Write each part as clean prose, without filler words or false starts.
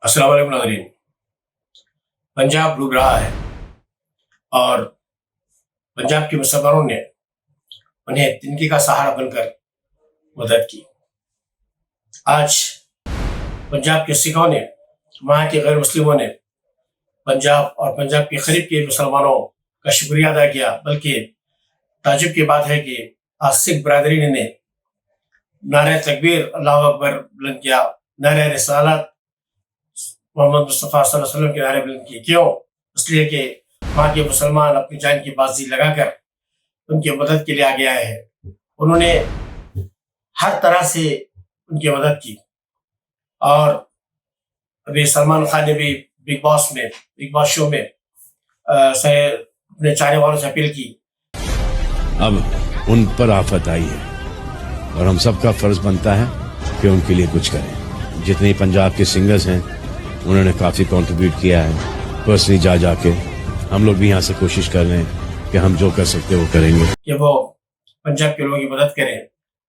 السلام علیکم ناظرین. پنجاب ڈوب رہا ہے اور پنجاب کے مسلمانوں نے انہیں تنکے کا سہارا بن کر مدد کی. آج پنجاب کے سکھوں نے، وہاں کے غیر مسلموں نے پنجاب اور پنجاب کے قریب کے مسلمانوں کا شکریہ ادا کیا. بلکہ تعجب کی بات ہے کہ آج سکھ برادری نے نعرہ تکبیر اللہ اکبر بلند کیا، نعرہ رسالت محمد مصطفیٰ صلی اللہ علیہ وسلم کے نعرے بلند کیے. کیوں؟ اس لیے کہ وہاں کے مسلمان اپنی جان کی بازی لگا کر ان کی مدد کے لیے آگے آئے ہیں. انہوں نے ہر طرح سے ان کی مدد کی. اور ابھی سلمان خان نے بھی بگ باس شو میں اپنے چاہنے والوں سے اپیل کی. اب ان پر آفت آئی ہے اور ہم سب کا فرض بنتا ہے کہ ان کے لیے کچھ کریں. جتنے پنجاب کے سنگرز ہیں انہوں نے کافی کنٹریبیوٹ کیا ہے. پرسنلی جا کے ہم لوگ بھی یہاں سے کوشش کر رہے ہیں کہ ہم جو کر سکتے وہ کریں گے کہ وہ پنجاب کے لوگوں کی مدد کریں.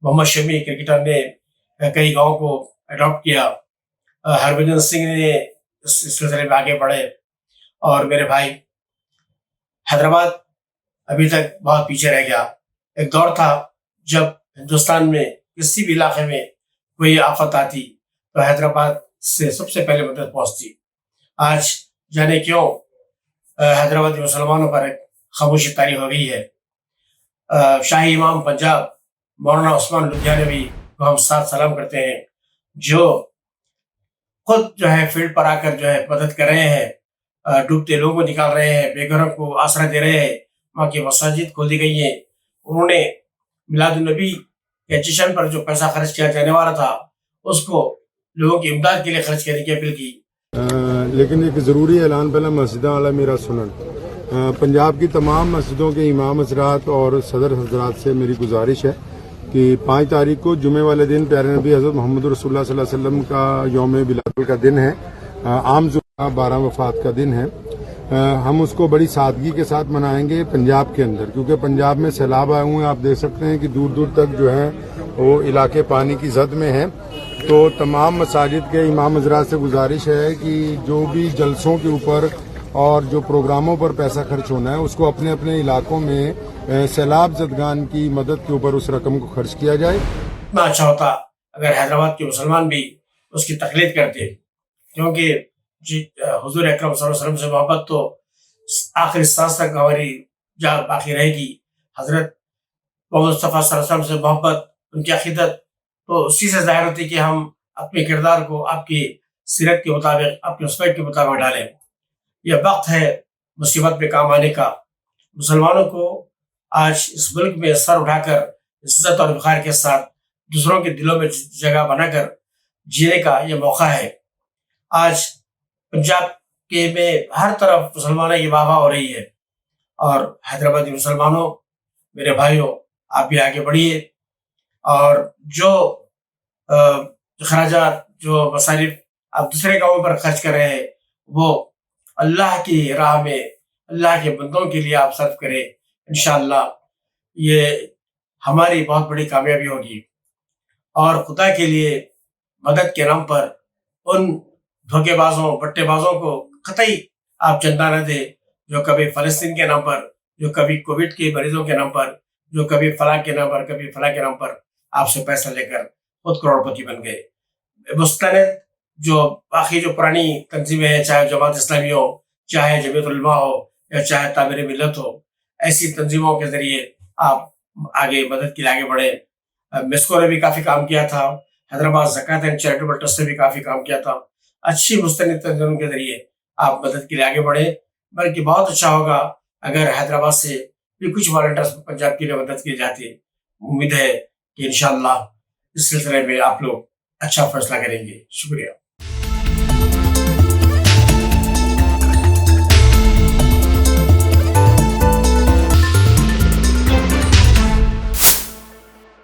محمد شمی کرکٹر نے کئی گاؤں کو اڈاپٹ کیا. ہربھجن سنگھ نے اس سلسلے میں آگے بڑھے. اور میرے بھائی، حیدرآباد ابھی تک بہت پیچھے رہ گیا. ایک دور تھا جب ہندوستان میں کسی بھی علاقے میں کوئی آفت آتی تو حیدرآباد سے سب سے پہلے مدد پہنچتی. آج جانے کیوں حیدرآبادی مسلمانوں پر ایک خاموشی طاری ہو گئی ہے. شاہی امام پنجاب مولانا عثمان لدھیانوی کو ہم ساتھ سلام کرتے ہیں، جو خود فیلڈ پر آ کر مدد کر رہے ہیں. ڈوبتے لوگوں کو نکال رہے ہیں، بے گھروں کو آسرا دے رہے ہیں. وہاں کی مساجد کھول دی گئی ہیں. انہوں نے میلاد النبی کے جشن پر جو پیسہ خرچ کیا جانے والا تھا اس کو لوگوں کی امداد کے لیے خرچ کرنے کی اپیل کی. لیکن ایک ضروری اعلان پہلے مسجدوں والا میرا سنن. پنجاب کی تمام مسجدوں کے امام حضرات اور صدر حضرات سے میری گزارش ہے کہ 5 تاریخ کو جمعے والے دن پیارے نبی حضرت محمد رسول اللہ صلی اللہ علیہ وسلم کا یوم بلال کا دن ہے، عام ذکر 12 وفات کا دن ہے. ہم اس کو بڑی سادگی کے ساتھ منائیں گے پنجاب کے اندر، کیونکہ پنجاب میں سیلاب آئے ہوئے ہیں. آپ دیکھ سکتے ہیں کہ دور دور تک وہ علاقے پانی کی زد میں ہیں. تو تمام مساجد کے امام حضرات سے گزارش ہے کہ جو بھی جلسوں کے اوپر اور جو پروگراموں پر پیسہ خرچ ہونا ہے اس کو اپنے اپنے علاقوں میں سیلاب زدگان کی مدد کے اوپر اس رقم کو خرچ کیا جائے. اتنا اچھا ہوتا اگر حیدرآباد کے مسلمان بھی اس کی تقلید کرتے، کیونکہ حضور اکرم صلی اللہ علیہ وسلم سے محبت تو آخری سانس تک ہماری جان باقی رہے گی. حضرت محمد مصطفیٰ صلی اللہ علیہ وسلم سے محبت، ان کی عقیدت تو اسی سے ظاہر ہوتی کہ ہم اپنے کردار کو آپ کی سیرت کے مطابق، آپ کے اسپیکٹ کے مطابق ڈالیں. یہ وقت ہے مصیبت پہ کام آنے کا. مسلمانوں کو آج اس ملک میں سر اٹھا کر عزت اور وقار کے ساتھ دوسروں کے دلوں میں جگہ بنا کر جینے کا یہ موقع ہے. آج پنجاب کے میں ہر طرف مسلمانوں کی واہ واہ ہو رہی ہے. اور حیدرآبادی مسلمانوں، میرے بھائیوں، آپ بھی آگے بڑھیے اور جو اخراجات، جو مصارف آپ دوسرے کاموں پر خرچ کر رہے ہیں وہ اللہ کی راہ میں اللہ کے بندوں کے لیے آپ صرف کریں. انشاءاللہ یہ ہماری بہت بڑی کامیابی ہوگی. اور خدا کے لیے مدد کے نام پر ان دھوکے بازوں، بٹے بازوں کو قطعی آپ چندہ نہ دیں، جو کبھی فلسطین کے نام پر، جو کبھی کووڈ کے مریضوں کے نام پر، جو کبھی فلاں کے نام پر، کبھی فلاں کے نام پر آپ سے پیسہ لے کر خود کروڑپتی بن گئے. مستند جو باقی جو پرانی تنظیمیں ہیں، چاہے جماعت اسلامی ہو، چاہے جمعیت العلماء ہو، یا چاہے تعمیر ملت ہو، ایسی تنظیموں کے ذریعے آپ آگے مدد کے لیے آگے بڑھے. مسکو نے بھی کافی کام کیا تھا، حیدرآباد زکوٰۃ اینڈ چیریٹیبل ٹرسٹ نے بھی کافی کام کیا تھا. اچھی مستند تنظیموں کے ذریعے آپ مدد کے لیے آگے بڑھے. بلکہ بہت اچھا ہوگا اگر حیدرآباد سے بھی کچھ والنٹرز پنجاب کے لیے مدد کی جاتی. امید ہے کہ انشاءاللہ اس سلسلے میں آپ لوگ اچھا فیصلہ کریں گے. شکریہ.